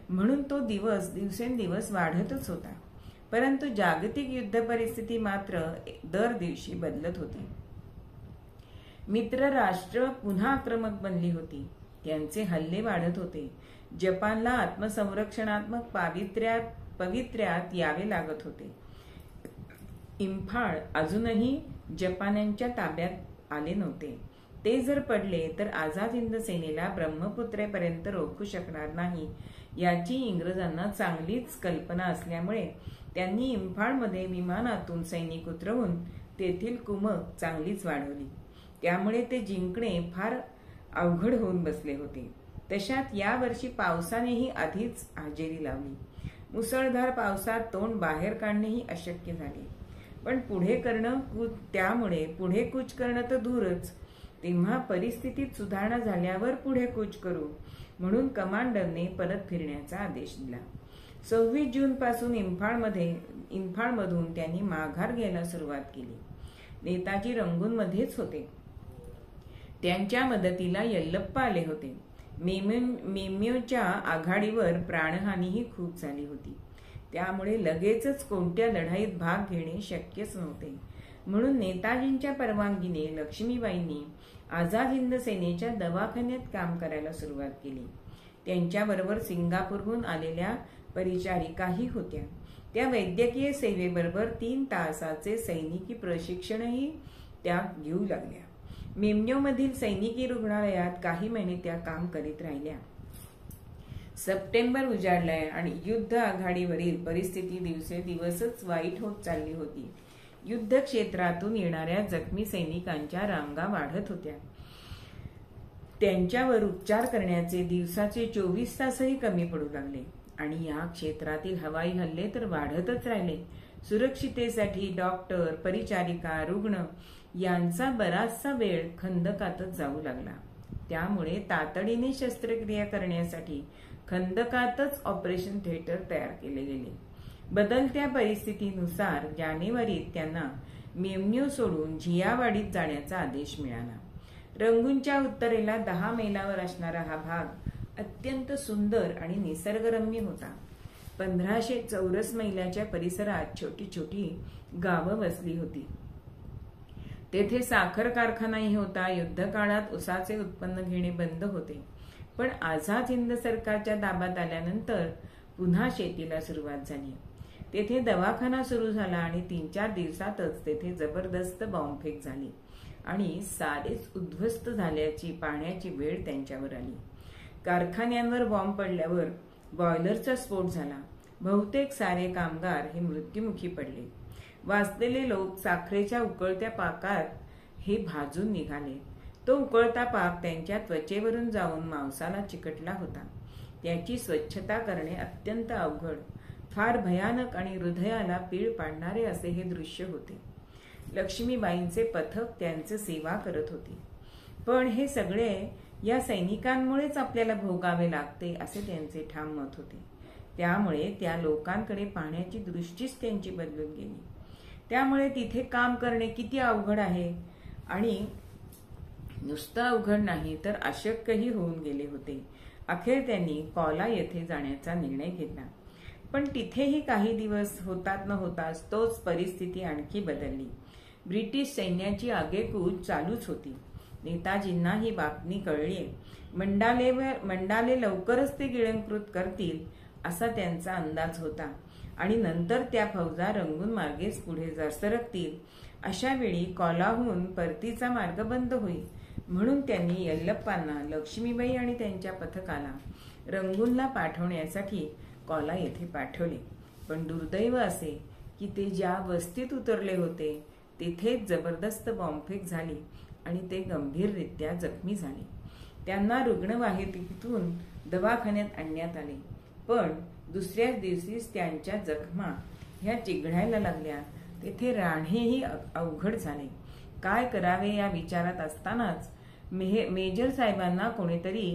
A: म्हणून तो दिवसेंदिवस वाढतच होता. परंतु जागतिक युद्ध परिस्थिती मात्र दर दिवशी बदलत होती. मित्र राष्ट्र पुन्हा आक्रमक बनली होती. त्यांचे हल्ले वाढत होते. जपानला आत्मसंरक्षणात्मक पवित्र्यात यावे लागत होते. इम्फाळ अजूनही जपान्यांच्या ताब्यात आले नव्हते. ते जर पडले तर आझाद हिंद सेनेला ब्रह्मपुत्रेपर्यंत रोखू शकणार नाही याची इंग्रजांना चांगलीच कल्पना असल्यामुळे त्यांनी इम्फाळमध्ये विमानातून सैनिक उतरवून तेथील कुमक चांगलीच वाढवली. त्यामुळे ते जिंकणे फार अवघड होऊन बसले होते. तशात यावर्षी पावसानेही आधीच हजेरी लावली. मुसळधार पावसात तोंड बाहेर काढणेही अशक्य झाले. पण त्यामुळे पुढे कूच करणं तर दूरच. तेव्हा परिस्थितीत सुधारणा झाल्यावर पुढे कूच करू म्हणून कमांडरने परत फिरण्याचा आदेश दिला. 26 जून पासून इम्फाळमधून त्यांनी माघार घ्यायला सुरुवात केली. नेताजी रंगूनमध्येच होते. त्यांच्या मदतीला यल्लप्पा आले होते. मेम्योच्या आघाडीवर प्राणहानीही खूप झाली होती. त्यामुळे लगेचच कोणत्या लढाईत भाग घेणे शक्यच नव्हते. म्हणून नेताजींच्या परवानगीने लक्ष्मीबाईंनी आझाद हिंद सेनेच्या दवाखान्यात काम करायला सुरुवात केली. त्यांच्याबरोबर सिंगापूरहून आलेल्या परिचारिकाही होत्या. त्या वैद्यकीय सेवेबरोबर 3 तासाचे सैनिकी प्रशिक्षणही त्या घेऊ लागल्या. मेम्योमधील सैनिकी रुग्णालयात काही महिने त्या काम करीत राहिल्या. सप्टेंबर उजाडलाय आणि युद्ध आघाडीवरील परिस्थिती दिवसेंदिवसच वाईट होत चालली होती. युद्ध क्षेत्रातून येणाऱ्या जखमी सैनिकांच्या रांगा वाढत होत्या. त्यांच्यावर उपचार करण्याचे दिवसाचे 24 तासही कमी पडू लागले आणि या क्षेत्रातील हवाई हल्ले तर वाढतच राहिले. सुरक्षितेसाठी डॉक्टर, परिचारिका, रुग्ण यांचा बराचसा वेळ खंदकातच जाऊ लागला. त्यामुळे तातडीने शस्त्रक्रिया करण्यासाठी खंदकातच ऑपरेशन थिएटर तयार केले गेले. बदलत्या परिस्थितीनुसार जानेवारीत त्यांना मेम्यो सोडून झियावाडीत जाण्याचा आदेश मिळाला. रंगूनच्या उत्तरेला 10 मैलावर असणारा हा भाग अत्यंत सुंदर आणि निसर्गरम्य होता. 1500 चौरस मैलाच्या परिसरात छोटी छोटी गावं वसली होती. तेथे साखर कारखानाही होता. युद्धकाळात उसाचे उत्पन्न घेणे बंद होते. पण आझाद हिंद सरकारच्या ताब्यात आल्यानंतर पुन्हा शेतीला सुरुवात झाली. तेथे दवाखाना सुरू झाला आणि 3-4 दिवसातच तेथे जबरदस्त बॉम्बफेक झाली आणि सारेच उद्ध्वस्त झाल्याची पाहण्याची वेळ त्यांच्यावर आली. कारखान्यांवर बॉम्ब पडल्यावर बॉयलरचा स्फोट झाला. बहुतेक सारे कामगार हे मृत्युमुखी पडले वाचलेले लोक साखरेच्या उकळत्या पाकात हे भाजून निघाले. तो उकळता पाक त्यांच्या त्वचेवरून जाऊन मांसाला चिकटला होता. त्याची स्वच्छता करणे अत्यंत अवघड, फार भयानक आणि हृदयाला पीळ पाडणारे असे हे दृश्य होते. लक्ष्मीबाईंचे पथक त्यांचे सेवा करत होते. पण हे सगळे या सैनिकांमुळेच आपल्याला भोगावे लागते असे त्यांचे ठाम मत होते. त्यामुळे त्या लोकांकडे पाहण्याची दृष्टीच त्यांची बदलून गेली. त्यामुळे तिथे काम करणे किती अवघड आहे आणि नुसतं अवघड नाही तर अशक्यही होऊन गेले होते. अखेर त्यांनी कौला येथे जाण्याचा निर्णय घेतला. पण तिथेही काही दिवस होतात न होताच तोच परिस्थिती आणखी बदलली. ब्रिटिश सैन्याची आगेकूच चालूच होती. नेताजींना ही बातमी कळली. मंडाले लवकरच ते गिळंकृत करतील असा त्यांचा अंदाज होता आणि नंतर त्या फौजा रंगून मार्गेच पुढे सरकतील. अशा वेळी कौलाहून परतीचा मार्ग बंद होईल. म्हणून त्यांनी यल्लप्पांना, लक्ष्मीबाई आणि त्यांच्या पथकाला रंगूनला पाठवण्यासाठी कौला येथे पाठवले. पण दुर्दैव असे की ते ज्या वस्तीत उतरले होते तिथेच जबरदस्त बॉम्बफेक झाली आणि ते गंभीररित्या जखमी झाले. त्यांना रुग्णवाहिकेतून दवाखान्यात आणण्यात आले. पण दुसऱ्याच दिवशीच त्यांच्या जखमा ह्या चिघळायला लागल्या. तेथे राहणेही अवघड झाले. काय करावे या विचारात असतानाच मेजर साहेबांना कोणीतरी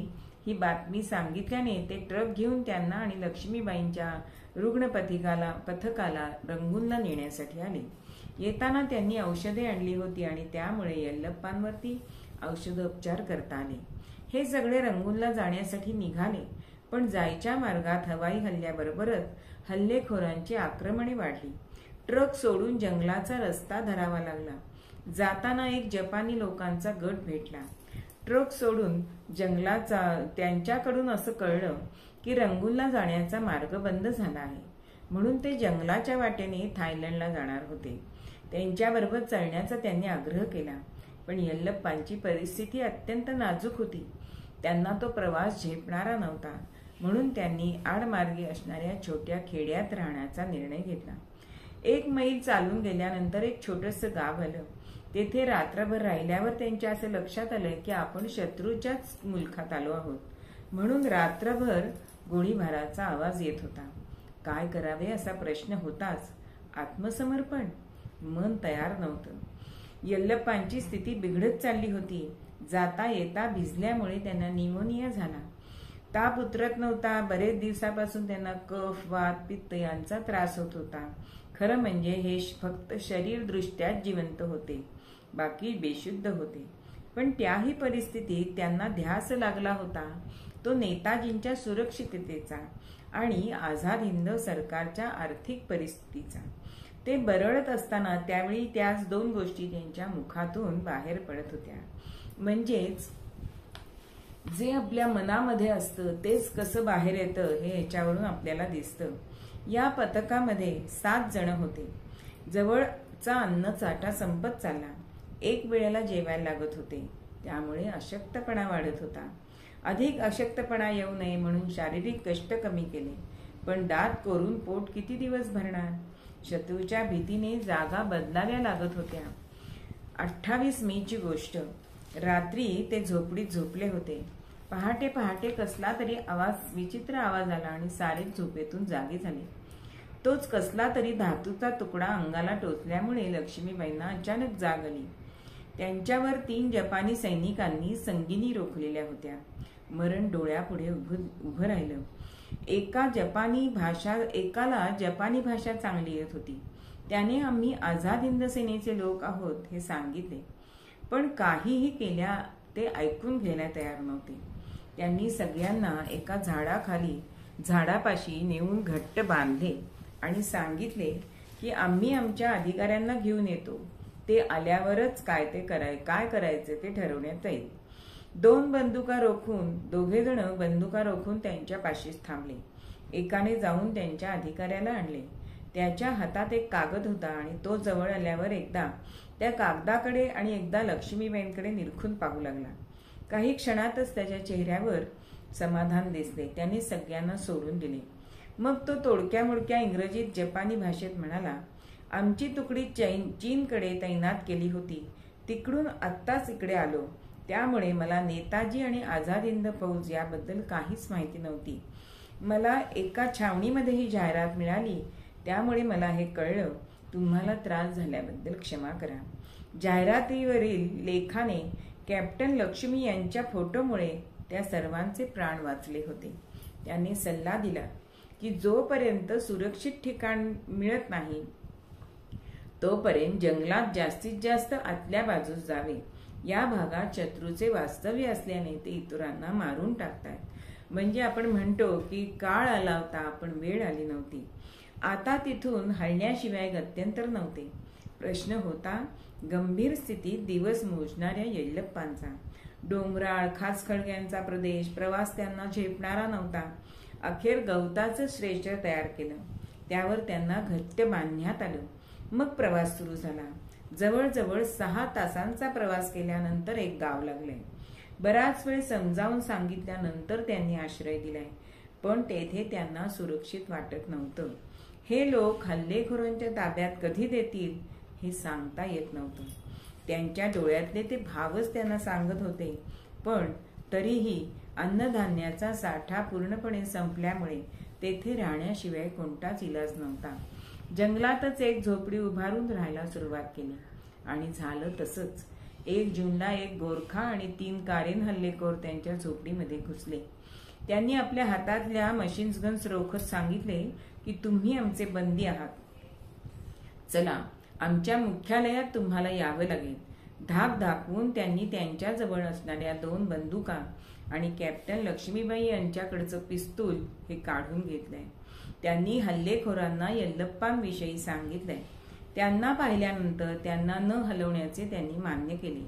A: ही बातमी सांगितल्याने ते ट्रक घेऊन त्यांना आणि लक्ष्मीबाईंच्या रुग्ण पथकाला रंगूनला नेण्यासाठी आले. येताना त्यांनी औषधे आणली होती आणि त्यामुळे यल्लप्पांवरती औषधोपचार करता आले. हे सगळे रंगूनला जाण्यासाठी निघाले. पण जायच्या मार्गात हवाई हल्ल्याबरोबरच हल्लेखोरांची आक्रमणे वाढली. ट्रक सोडून जंगलाचा रस्ता धरावा लागला. जाताना एक जपानी लोकांचा गट भेटला. ट्रक सोडून जंगलाचा त्यांच्याकडून असं कळलं की रंगूनला जाण्याचा मार्ग बंद झाला आहे. म्हणून ते जंगलाच्या वाटेने थायलंडला जाणार होते. त्यांच्याबरोबर चलण्याचा त्यांनी आग्रह केला. पण यल्लप्पांची परिस्थिती अत्यंत नाजूक होती. त्यांना तो प्रवास झेपणारा नव्हता. म्हणून त्यांनी आडमार्गे असणाऱ्या छोट्या खेड्यात राहण्याचा निर्णय घेतला. 1 मैल चालून गेल्यानंतर एक छोटंसं गाव आलं. तेथे रात्रभर राहिल्यावर त्यांच्या असं लक्षात आलं की आपण शत्रूच्याच मुलखात आलो आहोत. म्हणून रात्रभर गोळीबाराचा आवाज येत होता. काय करावे असा प्रश्न होताच. आत्मसमर्पण? मन तयार नव्हतं. यल्लप्पांची स्थिती बिघडत चालली होती. जाता येता भिजल्यामुळे त्यांना निमोनिया झाला. ताप उतरत नव्हता. बरेच दिवसापासून त्यांना कफ, वात, पित्त यांचा त्रास होत होता. खरं म्हणजे हे फक्त शरीरदृष्ट्याच जिवंत होते, बाकी बेशुद्ध होते. पण त्याही परिस्थितीत त्यांना ध्यास लागला होता तो नेताजींच्या सुरक्षिततेचा आणि आझाद हिंद सरकारच्या आर्थिक परिस्थितीचा. ते बरळत असताना त्यावेळी त्याच 2 गोष्टी त्यांच्या मुखातून बाहेर पडत होत्या. म्हणजेच जे आपल्या मनामध्ये असतं तेच कसं बाहेर येतं हे याच्यावरून आपल्याला दिसतं. या पथकामध्ये 7 जण होते. जवळचा अन्नसाठा संपत चालला. 1 वेळेला जेवायला लागत होते. त्यामुळे अशक्तपणा वाढत होता. अधिक अशक्तपणा येऊ नये म्हणून शारीरिक कष्ट कमी केले. पण दात कोरून पोट किती दिवस भरणार? शत्रूच्या भीतीने जागा बदलाव्या लागत होत्या. 28 मेची गोष्ट. रात्री ते झोपडीत झोपले होते. पहाटे कसला तरी विचित्र आवाज आला आणि सारेच झोपेतून जागे झाले. तोच कसला तरी धातूचा तुकडा अंगाला टोचल्यामुळे लक्ष्मीबाईंना अचानक जाग आली. त्यांच्यावर 3 जपानी सैनिकांनी संगिनी रोखलेल्या होत्या. मरण डोळ्यापुढे उभं राहिलं. एकाला जपानी भाषा चांगली येत होती. त्याने आम्ही आझाद हिंद सेनेचे लोक आहोत हे सांगितले. पण काहीही केल्या ते ऐकून घ्यायला तयार नव्हते. त्यांनी सगळ्यांना एका झाडापाशी नेऊन घट्ट बांधले आणि सांगितले की आम्ही आमच्या अधिकाऱ्यांना घेऊन येतो. ते आल्यावरच काय करायचे ते ठरवण्यात येईल. 2 जण बंदुका रोखून त्यांच्या पाशीच थांबले. एकाने जाऊन त्यांच्या अधिकाऱ्याला आणले. त्याच्या हातात एक कागद होता आणि तो जवळ आल्यावर एकदा त्या कागदाकडे आणि एकदा लक्ष्मीबाईंकडे निरखून पाहू लागला. काही क्षणातच त्याच्या चेहऱ्यावर समाधान दिसले. त्याने सगळ्यांना सोडून दिले. मग तो तोडक्या मोडक्या इंग्रजीत जपानी भाषेत म्हणाला, आमची तुकडी चीनकडे तैनात केली होती. तिकडून आत्ताच इकडे आलो. त्यामुळे मला नेताजी आणि आझाद हिंद फौज याबद्दल काहीच माहिती नव्हती. मला एका छावणीमध्ये ही जाहिरात मिळाली, त्यामुळे मला हे कळलं. तुम्हाला त्रास झाल्याबद्दल क्षमा करा. जाहिरातीवरील लेखाने कॅप्टन लक्ष्मी यांच्या फोटोमुळे त्या सर्वांचे प्राण वाचले होते. त्यांनी सल्ला दिला की जोपर्यंत सुरक्षित ठिकाण मिळत नाही तोपर्यंत जंगलात जास्तीत जास्त आतल्या बाजूस जावे. या भागात शत्रूचे वास्तव्य असल्याने ते इतरांना मारून टाकतात. म्हणजे आपण म्हणतो की काळ आला होता पण वेळ आली नव्हती. आता तिथून हलण्याशिवाय गत्यंतर नव्हते. प्रश्न होता गंभीर स्थितीत दिवस मोजणाऱ्या येल्लप्पांचा. डोंगराळ खाचखळग्यांचा प्रदेश, प्रवास त्यांना झेपणारा नव्हता. अखेर गवताचं स्ट्रेचर तयार केलं. त्यावर त्यांना घट्ट बांधण्यात आलं. मग प्रवास सुरू झाला. जवळजवळ 6 तासांचा प्रवास केल्यानंतर एक गाव लागलंय. बराच वेळ समजावून सांगितल्यानंतर त्यांनी आश्रय दिलाय, पण तेथे त्यांना सुरक्षित वाटत नव्हतं. हे लोक हल्लेखोरांच्या ताब्यात कधी देतील हे सांगता येत नव्हतं. त्यांच्या डोळ्यातले ते भावच त्यांना सांगत होते. पण तरीही अन्नधान्याचा साठा पूर्णपणे संपल्यामुळे तेथे राहण्याशिवाय कोणताच इलाज नव्हता. जंगलातच एक झोपडी उभारून राहायला सुरुवात केली आणि झालं तसंच. 1 जूनला एक गोरखा आणि 3 कारेन हल्लेखोर त्यांच्या झोपडीमध्ये घुसले. त्यांनी आपल्या हातातल्या मशीन्स गन्स रोखत सांगितले की तुम्ही आमचे बंदी आहात. चला, आमच्या मुख्यालयात तुम्हाला यावं लागेल. धाक दाखवून त्यांनी त्यांच्याजवळ असणाऱ्या 2 बंदुका आणि कॅप्टन लक्ष्मीबाई यांच्याकडचं पिस्तूल हे काढून घेतलंय. त्यांनी हल्लेखोरांना येल्लप्पांविषयी सांगितलंय. त्यांना पाहिल्यानंतर त्यांना न हलवण्याचे त्यांनी मान्य केले.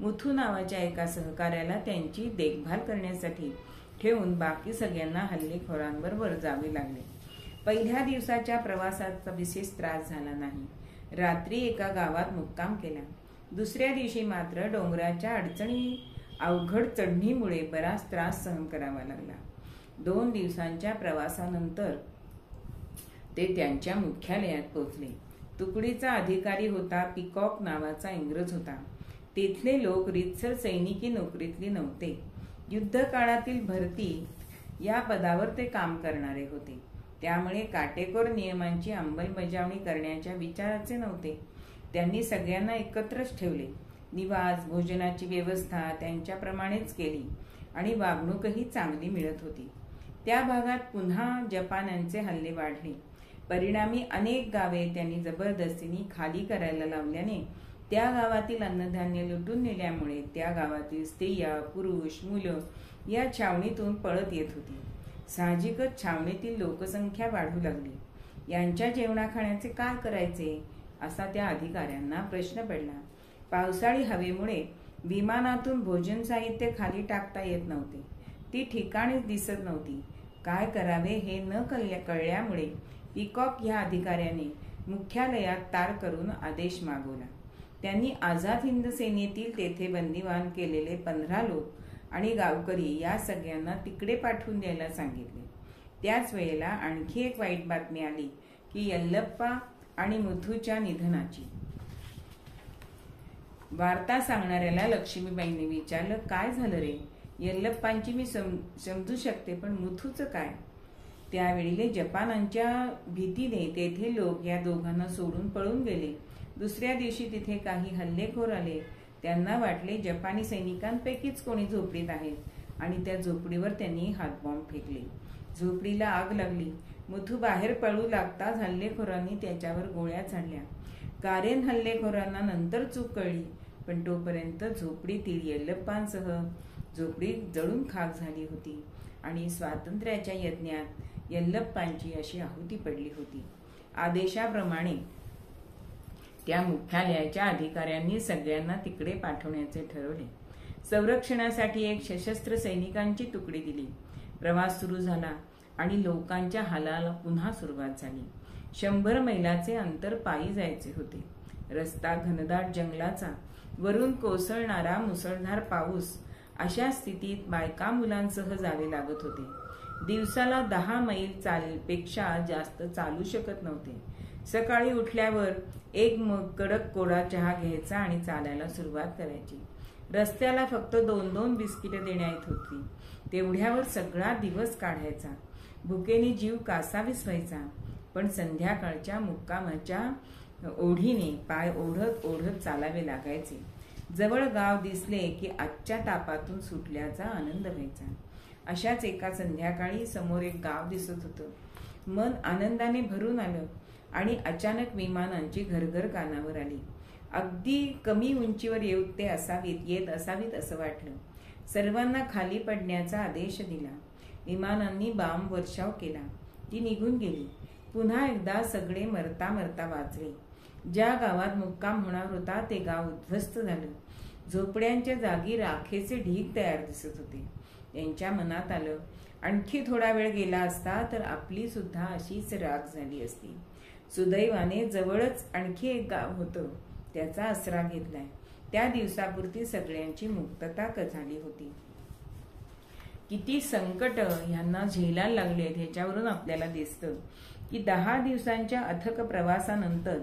A: मुथू नावाच्या एका सहकार्याला त्यांची देखभाल करण्यासाठी ठेवून बाकी सगळ्यांना हल्लेखोरांबरोबर जावे लागले. पहिल्या दिवसाच्या प्रवासाचा विशेष त्रास झाला नाही. रात्री एका गावात मुक्काम केला. दुसऱ्या दिवशी मात्र डोंगराच्या अवघड चढणीमुळे बराच त्रास सहन करावा लागला. 2 दिवसांच्या प्रवासानंतर ते त्यांच्या मुख्यालयात पोहोचले. तुकडीचा अधिकारी होता पिकॉक नावाचा इंग्रज होता. तिथले लोक रीतसर सैनिकी नोकरीतले नव्हते. युद्ध काळातील भरती या पदावर ते काम करणारे होते. त्यामुळे काटेकोर नियमांची अंमलबजावणी करण्याच्या विचाराचे नव्हते. त्यांनी सगळ्यांना एकत्रच ठेवले. निवास, भोजनाची व्यवस्था त्यांच्याप्रमाणेच केली आणि वागणूकही चांगली मिळत होती. त्या भागात पुन्हा जपान्यांचे हल्ले वाढले. परिणामी अनेक गावे त्यांनी जबरदस्तीने खाली करायला लावल्याने त्या गावातील अन्नधान्य लुटून नेल्यामुळे त्या गावातील स्त्रिया, पुरुष, मुलं या छावणीतून पळत येत होती. साहजिकच छावणीतील लोकसंख्या वाढू लागली. यांच्या जेवणाखाण्याचे काय करायचे असा त्या अधिकाऱ्यांना प्रश्न पडला. पावसाळी हवेमुळे विमानातून भोजन साहित्य खाली टाकता येत नव्हते. ती ठिकाणीच दिसत नव्हती. काय करावे हे न कळल्यामुळे पिकॉक या अधिकाऱ्याने मुख्यालयात तार करून आदेश मागवला. त्यांनी आझाद हिंद सेनेतील तेथे बंदिवान केलेले 15 लोक आणि गावकरी या सगळ्यांना तिकडे पाठवून द्यायला सांगितले. त्याच वेळेला आणखी एक वाईट बातमी आली की येल्लप्पा आणि मुथूच्या निधनाची. वार्ता सांगणाऱ्याला लक्ष्मीबाईंनी विचारलं, काय झालं रे? येल्लप्पांची मी समजू शकते, पण मुथूचं काय? त्यावेळीले जपानांच्या भीतीने तेथे लोक या दोघांना सोडून पळून गेले. दुसऱ्या दिवशी तिथे काही हल्लेखोर आले. त्यांना वाटले जपानी सैनिकांपैकीच कोणी झोपडीत आहेत आणि त्या झोपडीवर त्यांनी हातबॉम्ब फेकले. झोपडीला आग लागली. मुथू बाहेर पळू लागताच हल्लेखोरांनी त्याच्यावर गोळ्या झाडल्या. कारेन हल्लेखोरांना नंतर चूक कळली, पण तोपर्यंत झोपडीतील येल्लप्पांसह झोपडी जळून खाक झाली होती आणि स्वातंत्र्याच्या यज्ञात येल्लप्पांची अशी आहुती पडली होती. आदेशाप्रमाणे त्या मुख्यालयाच्या अधिकाऱ्यांनी सगळ्यांना तिकडे पाठवण्याचे ठरवले. संरक्षणासाठी एक सशस्त्र सैनिकांची तुकडी दिली. प्रवास सुरू झाला आणि लोकांच्या हालाला पुन्हा सुरुवात झाली. 100 मैलाचे अंतर पायी जायचे होते. रस्ता घनदाट जंगलाचा, वरून कोसळणारा मुसळधार पाऊस, अशा स्थितीत बायका मुलांसह जावे लागत होते. दिवसाला 10 मैल पेक्षा जास्त चालू शकत नव्हते. सकाळी उठल्यावर एक मग कडक कोरा चहा घ्यायचा आणि चालायला सुरुवात करायची. रस्त्याला फक्त 2-2 बिस्किटं देण्यात होती. तेवढ्यावर सगळा दिवस काढायचा. भुकेने जीव कासावीस व्हायचा. पण संध्याकाळच्या मुक्कामाच्या ओढीने पाय ओढत ओढत चालावे लागायचे. जवळ गाव दिसले की आजच्या तापातून सुटल्याचा आनंद व्हायचा. अशाच एका संध्याकाळी समोर एक गाव दिसत होतं. मन आनंदाने भरून आलं आणि अचानक विमानांची घरघर कानावर आली. अगदी कमी उंचीवर येत असावीत असं वाटलं. सर्वांना खाली पडण्याचा आदेश दिला. विमानांनी बॉम्ब वर्षाव केला. ती निघून गेली. पुन्हा एकदा सगळे मरता मरता वाचले. ज्या गावात मुक्काम होणार होता ते गाव उद्ध्वस्त झालं. झोपड्यांच्या जागी राखेचे ढीग तयार दिसत होते. त्यांच्या मनात आलं, आणखी थोडा वेळ गेला असता तर आपली सुद्धा अशीच राख झाली असती. सुदैवाने जवळच आणखी एक गाव होतं. त्याचा आसरा घेतलाय. त्या दिवसापुरती सगळ्यांची मुक्तता झाली होती. किती संकट ह्यांना झेलायला लागले ह्याच्यावरून आपल्याला दिसतं की 10 दिवसांच्या अथक प्रवासानंतर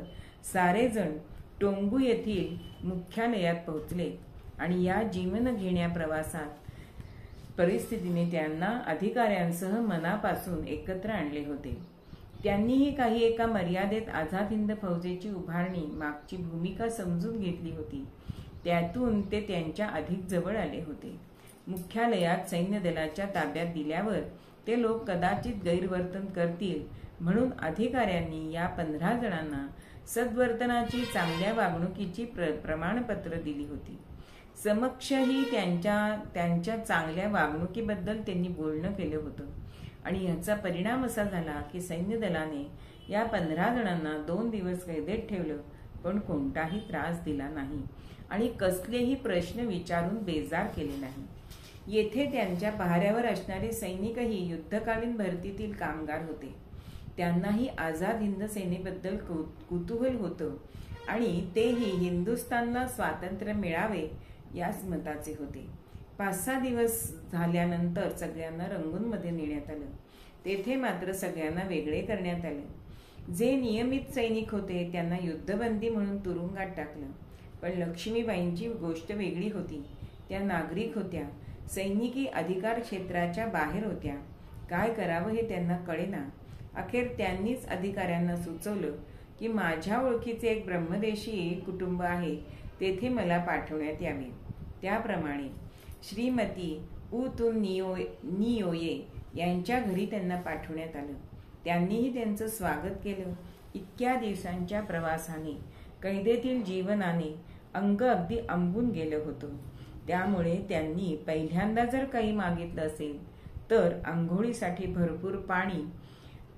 A: सारेजण टोंगू येथील मुख्यालयात पोहोचले आणि या जीवन घेण्या प्रवासात परिस्थितीने त्यांना अधिकाऱ्यांसह मनापासून एकत्र आणले होते. त्यांनीही काही एका मर्यादेत आझाद हिंद फौजेची उभारणी मागची भूमिका समजून घेतली होती. त्यातून ते त्यांच्या अधिक जवळ आले होते. मुख्यालयात सैन्य दलाच्या ताब्यात दिल्यावर ते लोक कदाचित गैरवर्तन करतील म्हणून अधिकाऱ्यांनी या 15 जणांना सद्वर्तनाची चांगल्या वागणुकीची प्रमाणपत्र दिली होती. समक्षही त्यांच्या चांगल्या वागणुकीबद्दल त्यांनी बोलणं केलं होतं आणि याचा परिणाम असा झाला की सैन्य दलाने या 15 जणांना 2 दिवस कैदेत ठेवलं, पण कोणताही त्रास दिला नाही आणि कसलेही प्रश्न विचारून बेजार केले नाही. येथे त्यांच्या पहाऱ्यावर असणारे सैनिकही युद्धकालीन भरतीतील कामगार होते. त्यांनाही आझाद हिंद सेनेबद्दल कुतूहल होतं आणि तेही हिंदुस्थानला स्वातंत्र्य मिळावे याच मताचे होते. 5-6 दिवस झाल्यानंतर सगळ्यांना रंगूनमध्ये नेण्यात आलं. तेथे मात्र सगळ्यांना वेगळे करण्यात आले. जे नियमित सैनिक होते त्यांना युद्धबंदी म्हणून तुरुंगात टाकलं. पण लक्ष्मीबाईंची गोष्ट वेगळी होती. त्या नागरिक होत्या. सैनिकी अधिकार क्षेत्राच्या बाहेर होत्या. काय करावं हे त्यांना कळेना. अखेर त्यांनीच अधिकाऱ्यांना सुचवलं की माझ्या ओळखीचे एक ब्रह्मदेशी कुटुंब आहे, तेथे मला पाठवण्यात यावे. त्याप्रमाणे श्रीमती उतुन नियोये यांच्या घरी त्यांना पाठवण्यात आलं. त्यांनीही त्यांचं स्वागत केलं. इतक्या दिवसांच्या प्रवासाने, कैदेतील जीवनाने अंग अगदी आंबून गेलं होतं. त्यामुळे त्यांनी पहिल्यांदा जर काही मागितलं असेल तर आंघोळीसाठी भरपूर पाणी,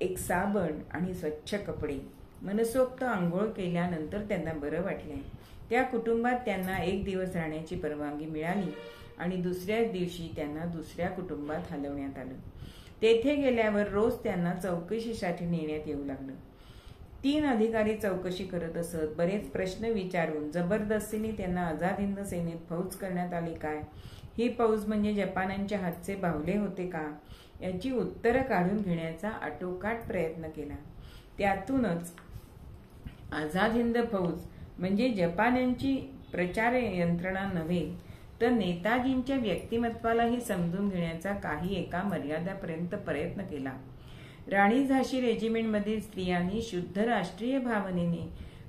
A: एक साबण आणि स्वच्छ कपडे. मनसोक्त आंघोळ केल्यानंतर त्यांना बरं वाटले. त्या कुटुंबात त्यांना 1 दिवस राहण्याची परवानगी मिळाली आणि दुसऱ्याच दिवशी त्यांना दुसऱ्या कुटुंबात हलवण्यात आलं. तेथे गेल्यावर रोज त्यांना चौकशीसाठी नेण्यात येऊ लागलं. 3 अधिकारी चौकशी करत असत. बरेच प्रश्न विचारून जबरदस्तीने त्यांना आझाद हिंद सेनेत फौज करण्यात आली काय, ही फौज म्हणजे जपानांच्या हातचे बाहुले होते का, याची उत्तरं काढून घेण्याचा आटोकाट प्रयत्न केला. त्यातूनच आझाद हिंद फौज म्हणजे जपान्यांची प्रचार यंत्रणा नव्हे तर नेताजींच्या व्यक्तिमत्वालाही समजून घेण्याचा काही एका मर्यादापर्यंत प्रयत्न केला. राणी झाशी रेजिमेंटमधील स्त्रियांनी शुद्ध राष्ट्रीय भावनेने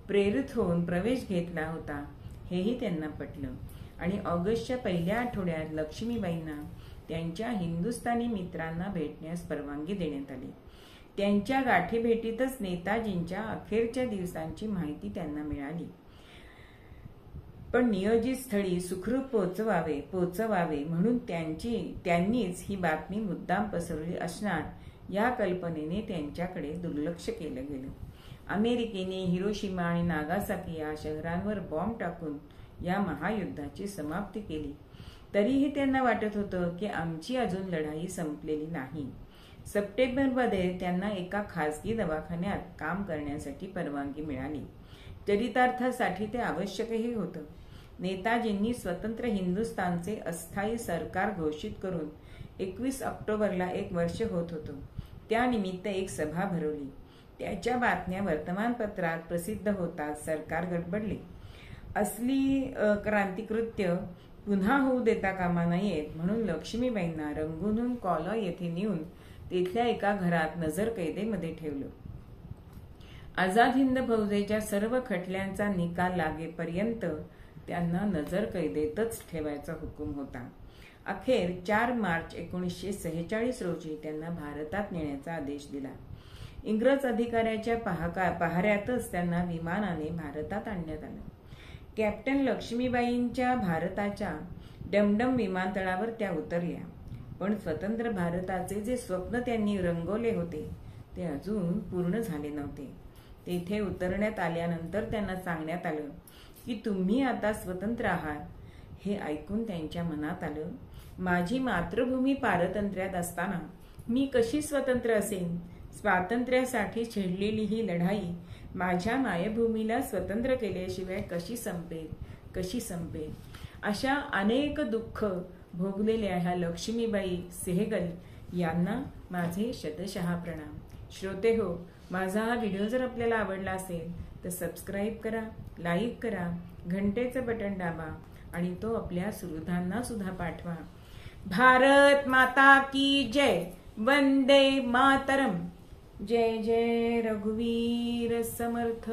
A: प्रेरित होऊन प्रवेश घेतला होता हेही त्यांना पटलं आणि ऑगस्टच्या पहिल्या आठवड्यात लक्ष्मीबाईंना त्यांच्या हिंदुस्थानी मित्रांना भेटण्यास परवानगी देण्यात आली. त्यांच्या गाठीभेटीतच नेताजींच्या अखेरच्या दिवसांची माहिती त्यांना मिळाली. पण नियोजित स्थळी सुखरूप पोचवावे म्हणून त्यांनीच ही बातमी मुद्दाम पसरवली असणार या कल्पनेने त्यांच्याकडे दुर्लक्ष केलं गेलं. अमेरिकेने हिरोशिमा आणि नागासाकी या शहरांवर बॉम्ब टाकून या महायुद्धाची समाप्ती केली. तरीही त्यांना वाटत होतं की आमची अजून लढाई संपलेली नाही. सप्टेंबरमध्ये त्यांना एका खासगी दवाखान्यात काम करण्यासाठी परवानगी मिळाली. चरितार्थासाठी ते आवश्यकही होतं. नेताजींनी स्वतंत्र हिंदुस्थानचे अस्थायी सरकार घोषित करून 21 ऑक्टोबरला 1 वर्ष होत होतं. त्यानिमित्त एक सभा भरवली. त्याच्या बातम्या वर्तमानपत्रात प्रसिद्ध होतात सरकार गडबडले. असली क्रांतिकृत्य पुन्हा होऊ देता कामा नयेत म्हणून लक्ष्मीबाईंना रंगूनहून कॉलॉ येथे नेऊन तिथल्या एका घरात नजरकैदेमध्ये ठेवलं. आझाद हिंद फौजेच्या सर्व खटल्यांचा निकाल लागेपर्यंत त्यांना नजरकैदेतच ठेवायचा हुकूम होता. अखेर 4 मार्च 1946 रोजी त्यांना भारतात नेण्याचा आदेश दिला. इंग्रज अधिकाऱ्याच्या पहाऱ्यातच त्यांना विमानाने भारतात आणण्यात आलं. कॅप्टन लक्ष्मीबाईंच्या भारताच्या डमडम विमानतळावर त्या उतरल्या. पण स्वतंत्र भारताचे जे स्वप्न त्यांनी रंगवले होते ते अजून पूर्ण झाले नव्हते. तेथे उतरण्यात आल्यानंतर त्यांना सांगण्यात आलं की तुम्ही आता स्वतंत्र आहात. हे ऐकून त्यांच्या मनात आलं, माझी मातृभूमी पारतंत्र्यात असताना मी कशी स्वतंत्र असेन? स्वातंत्र्यासाठी छिडलेली ही लढाई माझ्या मायभूमीला स्वतंत्र केल्याशिवाय कशी संपेल? अशा अनेक दुःख भोगलेल्या ह्या लक्ष्मीबाई सेहगल यांना माझे शतशः प्रणाम. श्रोते हो, माझा हा व्हिडिओ जर आपल्याला आवडला असेल तर सबस्क्राईब करा, लाईक करा, घंटेचं बटन दाबा आणि तो आपल्या सुहृदांना सुद्धा पाठवा. भारत माता की जय. वंदे मातरम. जय जय रघुवीर समर्थ.